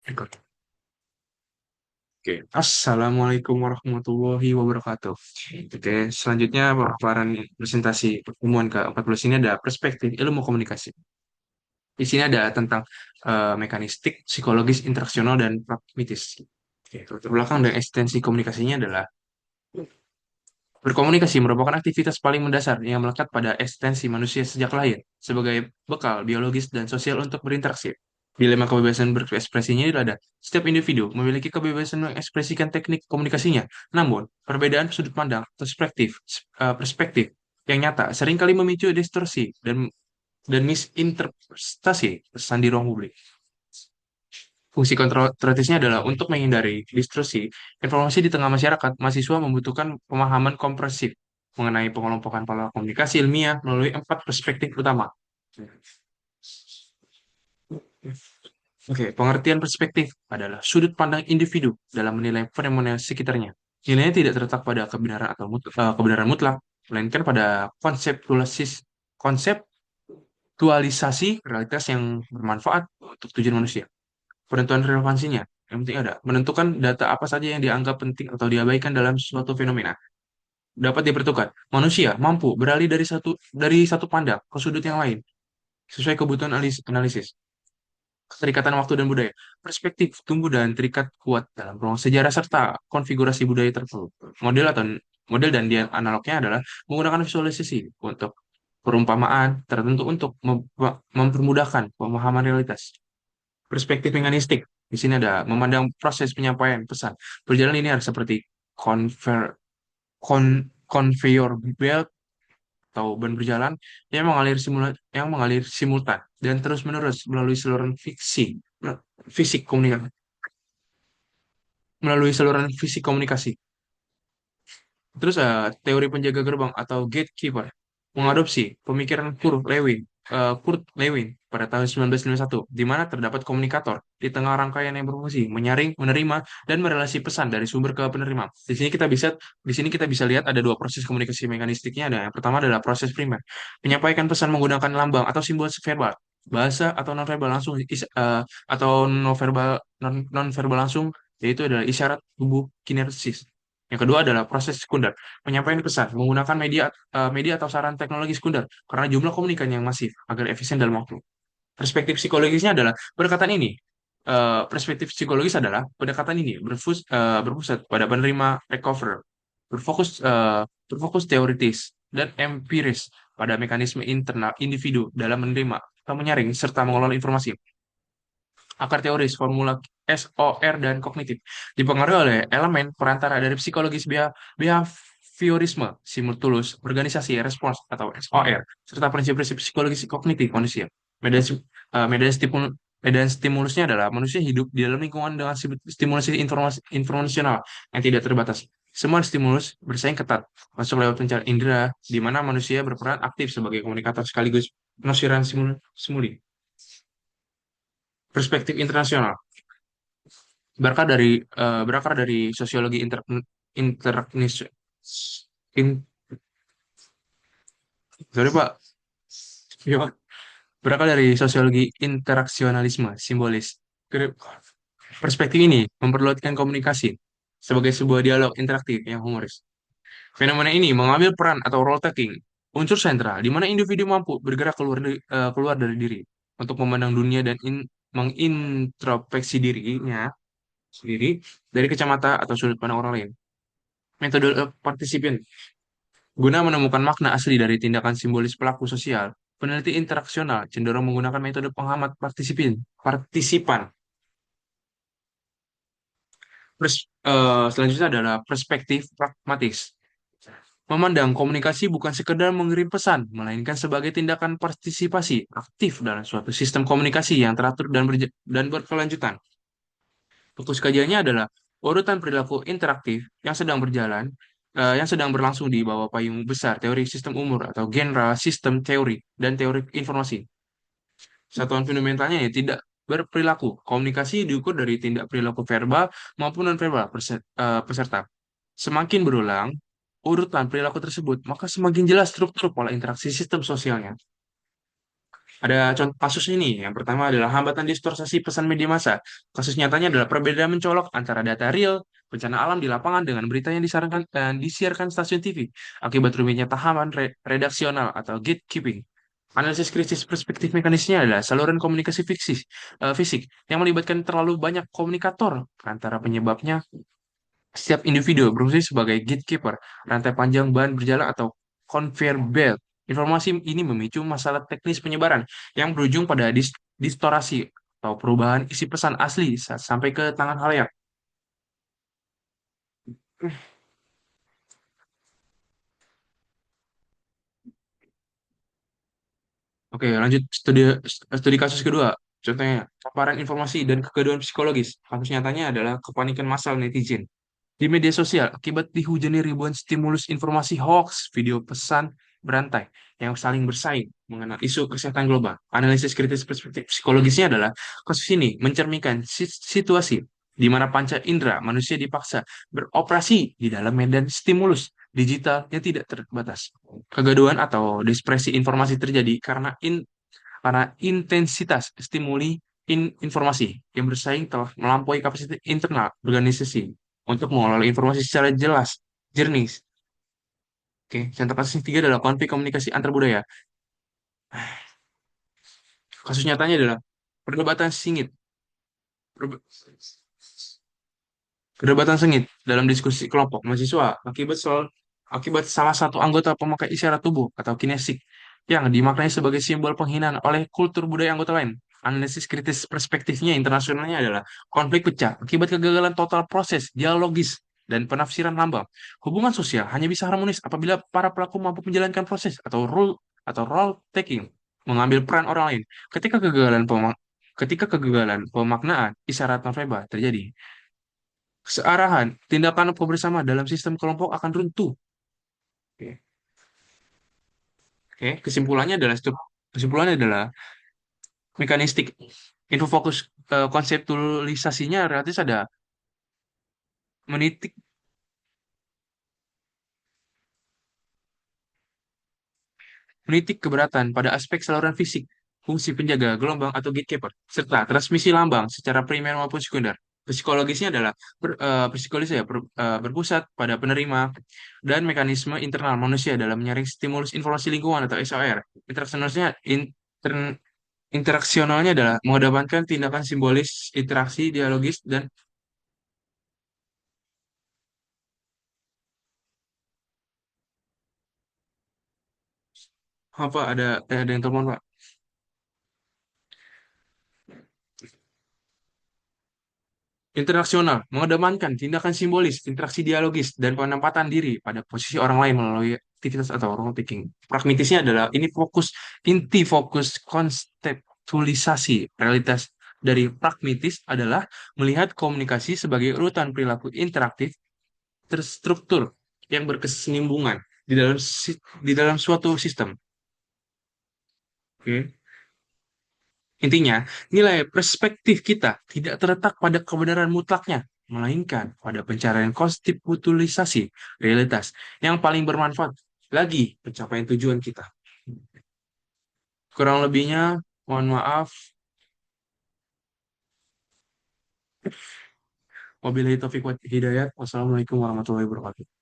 Record. Oke, Assalamualaikum warahmatullahi wabarakatuh. Oke, selanjutnya paparan presentasi pertemuan ke-14 ini ada perspektif ilmu komunikasi. Di sini ada tentang mekanistik, psikologis, interaksional, dan pragmatis. Oke, latar belakang dan eksistensi komunikasinya adalah berkomunikasi merupakan aktivitas paling mendasar yang melekat pada eksistensi manusia sejak lahir sebagai bekal biologis dan sosial untuk berinteraksi. Dilema kebebasan berekspresinya itu ada. Setiap individu memiliki kebebasan mengekspresikan teknik komunikasinya. Namun, perbedaan sudut pandang, perspektif yang nyata seringkali memicu distorsi dan misinterpretasi pesan di ruang publik. Fungsi kontroversinya adalah untuk menghindari distorsi informasi di tengah masyarakat, mahasiswa membutuhkan pemahaman komprehensif mengenai pengelompokan pola komunikasi ilmiah melalui 4 perspektif utama. Oke, pengertian perspektif adalah sudut pandang individu dalam menilai fenomena sekitarnya. Nilainya tidak terletak pada kebenaran mutlak, melainkan pada konseptualisasi realitas yang bermanfaat untuk tujuan manusia. Penentuan relevansinya, yang penting ada menentukan data apa saja yang dianggap penting atau diabaikan dalam suatu fenomena. Dapat dipertukar. Manusia mampu beralih dari satu pandang ke sudut yang lain sesuai kebutuhan analisis. Keterikatan waktu dan budaya. Perspektif tumbuh dan terikat kuat dalam ruang sejarah serta konfigurasi budaya tertentu. Model dan dia analognya adalah menggunakan visualisasi untuk perumpamaan tertentu untuk mempermudahkan pemahaman realitas. Perspektif mekanistik. Di sini ada memandang proses penyampaian pesan. Berjalan linear seperti conver, conveyor belt atau ban berjalan yang mengalir simultan dan terus-menerus fisik komunikasi melalui saluran fisik komunikasi. Terus teori penjaga gerbang atau gatekeeper mengadopsi pemikiran Kurt Lewin pada tahun 1951, di mana terdapat komunikator di tengah rangkaian yang berfungsi menyaring, menerima, dan merelasi pesan dari sumber ke penerima. Di sini kita bisa lihat ada dua proses komunikasi mekanistiknya. Ada yang pertama adalah proses primer, menyampaikan pesan menggunakan lambang atau simbol verbal, bahasa atau nonverbal langsung atau nonverbal langsung, yaitu adalah isyarat tubuh kinesis. Yang kedua adalah proses sekunder, penyampaian pesan menggunakan media atau saran teknologi sekunder karena jumlah komunikan yang masif agar efisien dalam waktu. Perspektif psikologis adalah pendekatan ini berpusat pada penerima recover, berfokus teoritis dan empiris pada mekanisme internal individu dalam menerima atau menyaring serta mengelola informasi. Akar teoris, formula SOR dan kognitif dipengaruhi oleh elemen perantara dari psikologis behaviorisme, simultulus, organisasi, respons atau SOR, serta prinsip-prinsip psikologis kognitif manusia. Medan, medan stimulusnya adalah manusia hidup di dalam lingkungan dengan stimulasi informasional yang tidak terbatas. Semua stimulus bersaing ketat, masuk lewat pencarian indera, di mana manusia berperan aktif sebagai komunikator sekaligus penafsiran simuli. Perspektif internasional berakar dari sosiologi interaknis in, sorry Pak, Iya, berakar dari sosiologi interaksionalisme simbolis. Perspektif ini memperlihatkan komunikasi sebagai sebuah dialog interaktif yang humoris. Fenomena ini mengambil peran atau role taking, unsur sentral di mana individu mampu bergerak keluar dari diri untuk memandang dunia dan mengintrospeksi dirinya sendiri dari kacamata atau sudut pandang orang lain. Metode partisipien. Guna menemukan makna asli dari tindakan simbolis pelaku sosial, peneliti interaksional cenderung menggunakan metode pengamat partisipan. Selanjutnya adalah perspektif pragmatis. Memandang komunikasi bukan sekedar mengirim pesan, melainkan sebagai tindakan partisipasi aktif dalam suatu sistem komunikasi yang teratur dan berkelanjutan. Fokus kajiannya adalah urutan perilaku interaktif yang sedang berlangsung di bawah payung besar teori sistem umur atau genre sistem teori dan teori informasi. Satuan fundamentalnya ya tidak berperilaku. Komunikasi diukur dari tindak perilaku verbal maupun nonverbal peserta. Semakin berulang urutan perilaku tersebut, maka semakin jelas struktur pola interaksi sistem sosialnya. Ada contoh kasus ini. Yang pertama adalah hambatan distorsi pesan media massa. Kasus nyatanya adalah perbedaan mencolok antara data real, bencana alam di lapangan dengan berita yang disarankan dan disiarkan stasiun TV akibat rumitnya tahapan redaksional atau gatekeeping. Analisis krisis perspektif mekanisnya adalah saluran komunikasi fisik yang melibatkan terlalu banyak komunikator antara penyebabnya. Setiap individu berfungsi sebagai gatekeeper, rantai panjang bahan berjalan atau conveyor belt. Informasi ini memicu masalah teknis penyebaran yang berujung pada distorsi atau perubahan isi pesan asli saat sampai ke tangan halayak. Oke, lanjut studi kasus kedua. Contohnya, paparan informasi dan kegaduhan psikologis. Kasus nyatanya adalah kepanikan massal netizen di media sosial akibat dihujani ribuan stimulus informasi hoax, video pesan berantai yang saling bersaing mengenai isu kesehatan global. Analisis kritis perspektif psikologisnya adalah kasus ini mencerminkan situasi di mana panca indera manusia dipaksa beroperasi di dalam medan stimulus digital yang tidak terbatas. Kegaduhan atau dispersi informasi terjadi karena intensitas stimuli informasi yang bersaing telah melampaui kapasitas internal organisasi untuk mengelola informasi secara jelas, jernih. Oke, contoh kasus yang ketiga adalah konflik komunikasi antar budaya. Kasus nyatanya adalah perdebatan sengit, perbe- perdebatan sengit dalam diskusi kelompok mahasiswa akibat salah satu anggota pemakai isyarat tubuh atau kinesik yang dimaknai sebagai simbol penghinaan oleh kultur budaya anggota lain. Analisis kritis perspektifnya internasionalnya adalah konflik pecah akibat kegagalan total proses dialogis dan penafsiran lambang. Hubungan sosial hanya bisa harmonis apabila para pelaku mampu menjalankan proses atau role taking, mengambil peran orang lain. Ketika kegagalan pemaknaan isyarat nonverbal terjadi, kesearahan tindakan bersama dalam sistem kelompok akan runtuh. Oke, oke. Kesimpulannya adalah mekanistik. Infofokus konseptualisasinya relatif ada menitik menitik keberatan pada aspek saluran fisik, fungsi penjaga gelombang atau gatekeeper, serta transmisi lambang secara primer maupun sekunder. Psikologisnya adalah berpusat pada penerima dan mekanisme internal manusia dalam menyaring stimulus informasi lingkungan atau SOR. Interaksionalnya adalah mengedepankan tindakan simbolis, interaksi, dialogis, dan apa ada yang telepon Pak. Interaksional, mengedepankan tindakan simbolis, interaksi dialogis, dan penempatan diri pada posisi orang lain melalui aktivitas atau role taking. Pragmatisnya adalah inti fokus konseptualisasi realitas dari pragmatis adalah melihat komunikasi sebagai urutan perilaku interaktif terstruktur yang berkesinambungan di dalam suatu sistem. Oke. Intinya, nilai perspektif kita tidak terletak pada kebenaran mutlaknya, melainkan pada pencarian konstitualisasi realitas yang paling bermanfaat lagi pencapaian tujuan kita. Kurang lebihnya, mohon maaf. Wabillahi taufiq wa hidayah. Wassalamualaikum warahmatullahi wabarakatuh.